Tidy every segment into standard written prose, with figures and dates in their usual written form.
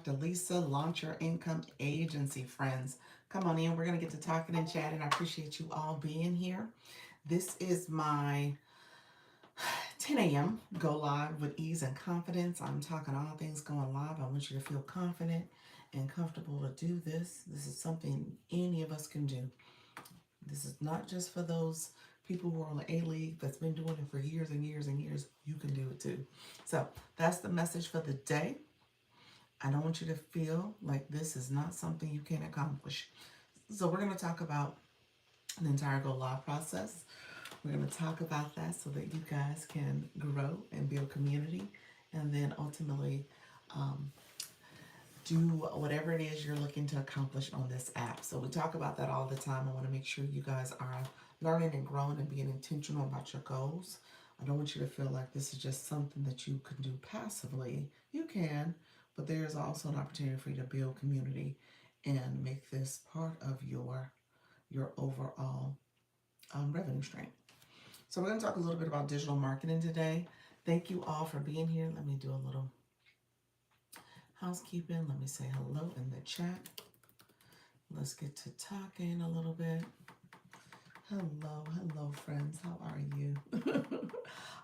Dr. Lisa, Launch Your Income Agency, friends. Come on in. We're going to get to talking and chatting. I appreciate you all being here. This is my 10 a.m. Go live with ease and confidence. I'm talking all things going live. I want you to feel confident and comfortable to do this. This is something any of us can do. This is not just for those people who are on the A League that's been doing it for years and years and years. You can do it too. So that's the message for the day. I don't want you to feel like this is not something you can accomplish. So we're going to talk about the entire Go Live process. We're going to talk about that so that you guys can grow and build community and then ultimately um, do whatever it is you're looking to accomplish on this app. So we talk about that all the time. I want to make sure you guys are learning and growing and being intentional about your goals. I don't want you to feel like this is just something that you can do passively. You can, but there's also an opportunity for you to build community and make this part of your overall revenue stream. So we're going to talk a little bit about digital marketing today. Thank you all for being here. Let me do a little housekeeping. Let me say hello in the chat. Let's get to talking a little bit. Hello, friends. How are you?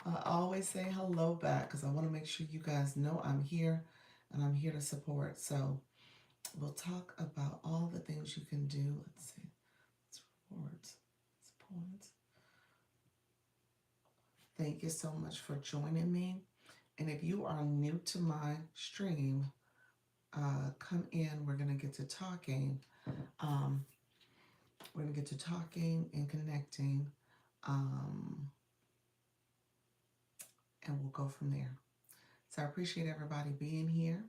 I always say hello back because I want to make sure you guys know I'm here and I'm here to support. So we'll talk about all the things you can do. Let's see. It's rewards. It's points. Thank you so much for joining me. And if you are new to my stream, come in. We're going to get to talking. We're going to get to talking and connecting. And we'll go from there. So I appreciate everybody being here.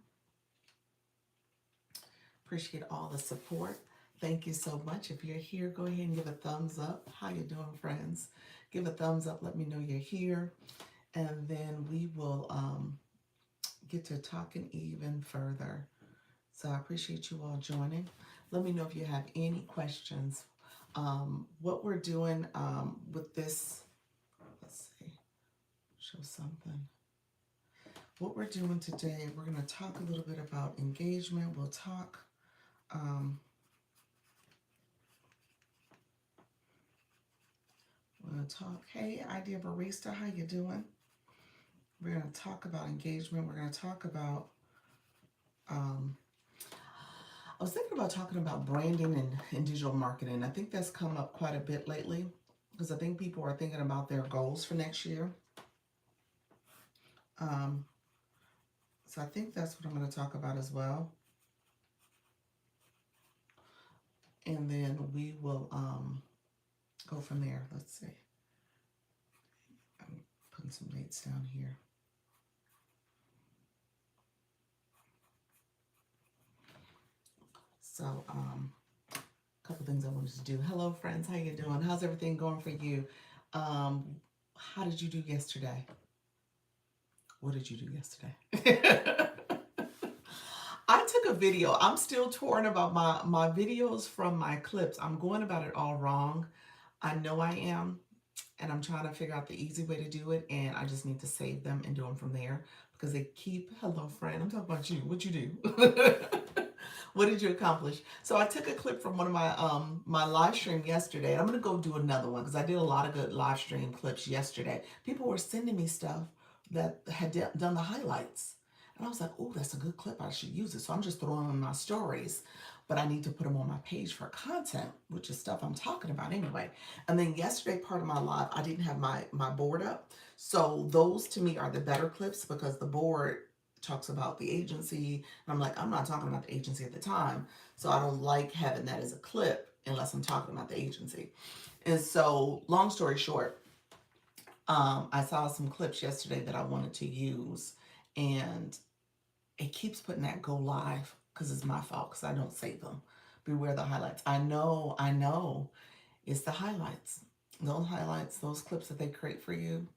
Appreciate all the support. Thank you so much. If you're here, go ahead and give a thumbs up. How you doing, friends? Give a thumbs up. Let me know you're here. And then we will get to talking even further. So I appreciate you all joining. Let me know if you have any questions. What we're doing with this, let's see, show something. What we're doing today, we're going to talk a little bit about engagement. We'll talk we're going to talk, hey, Idea Barista, how you doing? We're going to talk about engagement. We're going to talk about I was thinking about talking about branding and digital marketing. I think that's come up quite a bit lately because I think people are thinking about their goals for next year. So I think that's what I'm going to talk about as well. And then we will go from there. Let's see. I'm putting some dates down here. So a couple things I wanted to do. Hello, friends. How you doing? How's everything going for you? How did you do yesterday? What did you do yesterday? I took a video. I'm still torn about my videos from my clips. I'm going about it all wrong. I know I am. And I'm trying to figure out the easy way to do it. And I just need to save them and do them from there. Because they keep, hello friend, I'm talking about you. What you do? What did you accomplish? So I took a clip from one of my live stream yesterday. And I'm going to go do another one. Because I did a lot of good live stream clips yesterday. People were sending me stuff that had done the highlights. And I was like, oh, that's a good clip. I should use it. So I'm just throwing them in my stories. But I need to put them on my page for content, which is stuff I'm talking about anyway. And then yesterday, part of my live, I didn't have my board up. So those to me are the better clips because the board talks about the agency. And I'm like, I'm not talking about the agency at the time. So I don't like having that as a clip unless I'm talking about the agency. And so long story short, I saw some clips yesterday that I wanted to use. And it keeps putting that go live because it's my fault because I don't save them. Beware the highlights. I know. It's the highlights. Those highlights, those clips that they create for you.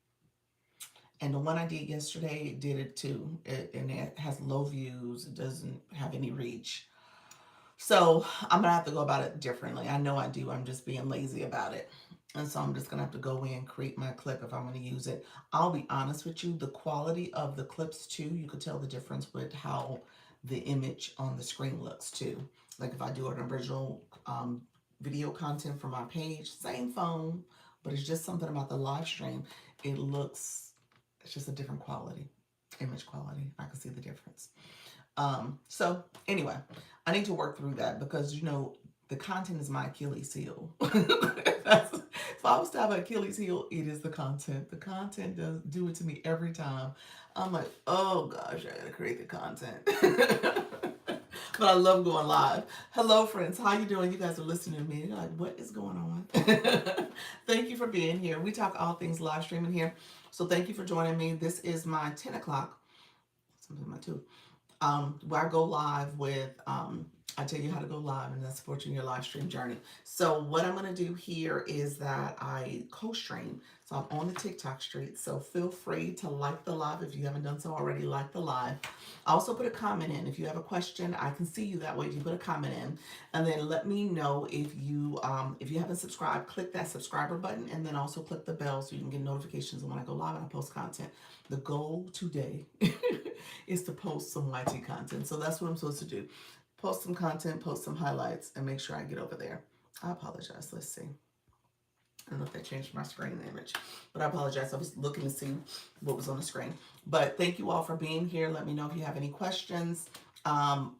And the one I did yesterday, it did it too. And it has low views. It doesn't have any reach. So I'm going to have to go about it differently. I know I do. I'm just being lazy about it. And so I'm just going to have to go in and create my clip if I'm going to use it. I'll be honest with you. The quality of the clips too, you could tell the difference with how the image on the screen looks too. Like if I do an original video content for my page, same phone, but it's just something about the live stream. It looks, it's just a different quality, image quality. I can see the difference. So anyway, I need to work through that because, you know, the content is my Achilles heel. If I was to have an Achilles heel, it is the content. The content does do it to me every time. I'm like, oh gosh, I gotta create the content. But I love going live. Hello, friends. How you doing? You guys are listening to me. You're like, what is going on? Thank you for being here. We talk all things live streaming here. So thank you for joining me. This is my 10 o'clock. Something my 2 where I go live with, I tell you how to go live and that's supporting your live stream journey. So what I'm going to do here is that I co-stream. So I'm on the TikTok street. So feel free to like the live if you haven't done so already. Like the live. I also put a comment in. If you have a question, I can see you that way if you put a comment in. And then let me know if you haven't subscribed, click that subscriber button and then also click the bell so you can get notifications when I go live and I post content. The goal today is to post some YT content. So that's what I'm supposed to do. Post some content, post some highlights, and make sure I get over there. I apologize. Let's see. I don't know if that changed my screen image, but I apologize. I was looking to see what was on the screen. But thank you all for being here. Let me know if you have any questions.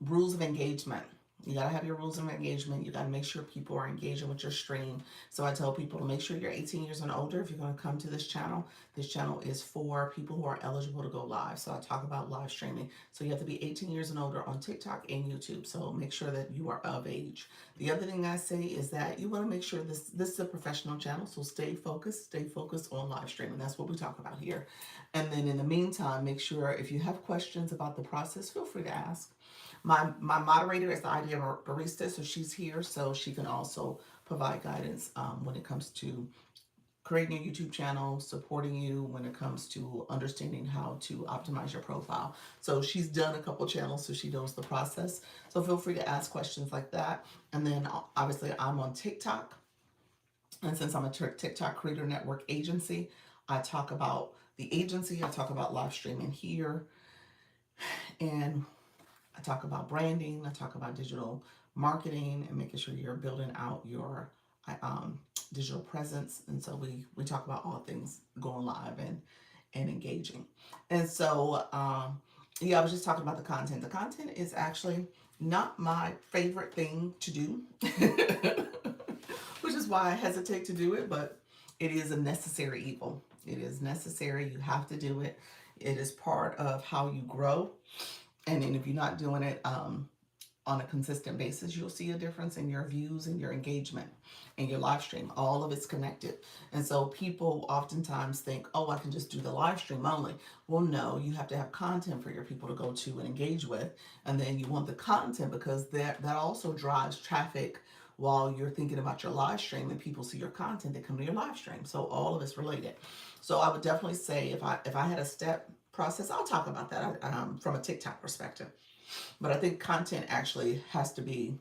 Rules of engagement. You got to have your rules of engagement. You got to make sure people are engaging with your stream. So I tell people to make sure you're 18 years and older if you're going to come to this channel. This channel is for people who are eligible to go live. So I talk about live streaming. So you have to be 18 years and older on TikTok and YouTube. So make sure that you are of age. The other thing I say is that you want to make sure this is a professional channel. So stay focused on live streaming. That's what we talk about here. And then in the meantime, make sure if you have questions about the process, feel free to ask. My moderator is the Idea Barista, so she's here, so she can also provide guidance when it comes to creating a YouTube channel, supporting you when it comes to understanding how to optimize your profile. So she's done a couple channels, so she knows the process. So feel free to ask questions like that. And then obviously I'm on TikTok. And since I'm a TikTok Creator Network agency, I talk about the agency, I talk about live streaming here, and I talk about branding, I talk about digital marketing and making sure you're building out your digital presence. And so we talk about all things going live and engaging. And so, yeah, I was just talking about the content. The content is actually not my favorite thing to do, which is why I hesitate to do it, but it is a necessary evil. It is necessary. You have to do it. It is part of how you grow. And then if you're not doing it on a consistent basis, you'll see a difference in your views and your engagement and your live stream. All of it's connected. And so people oftentimes think, oh, I can just do the live stream only. Well, no, you have to have content for your people to go to and engage with. And then you want the content because that also drives traffic while you're thinking about your live stream and people see your content, they come to your live stream. So all of it's related. So I would definitely say if I had a step process, I'll talk about that from a TikTok perspective. But I think content actually has to be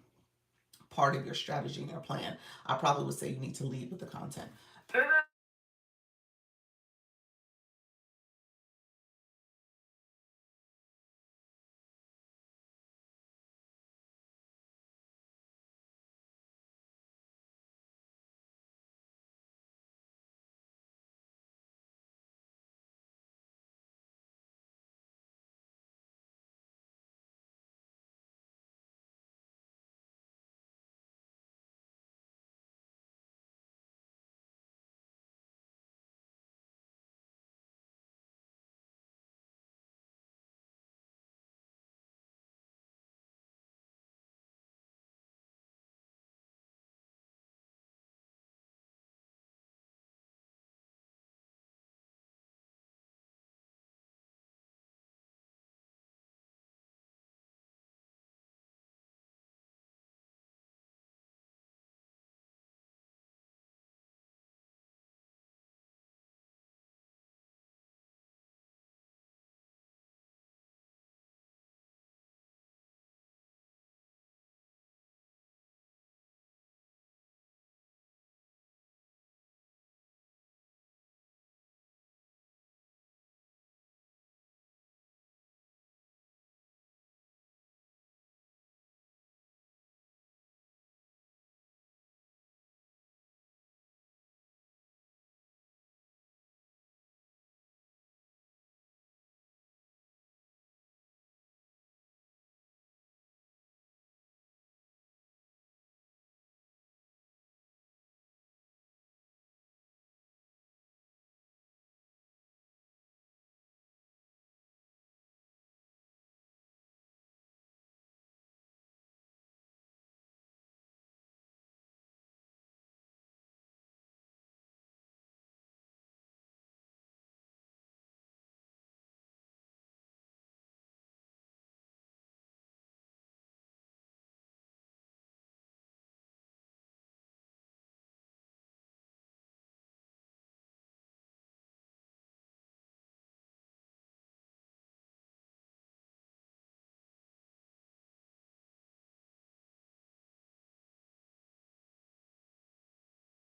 part of your strategy and your plan. I probably would say you need to lead with the content.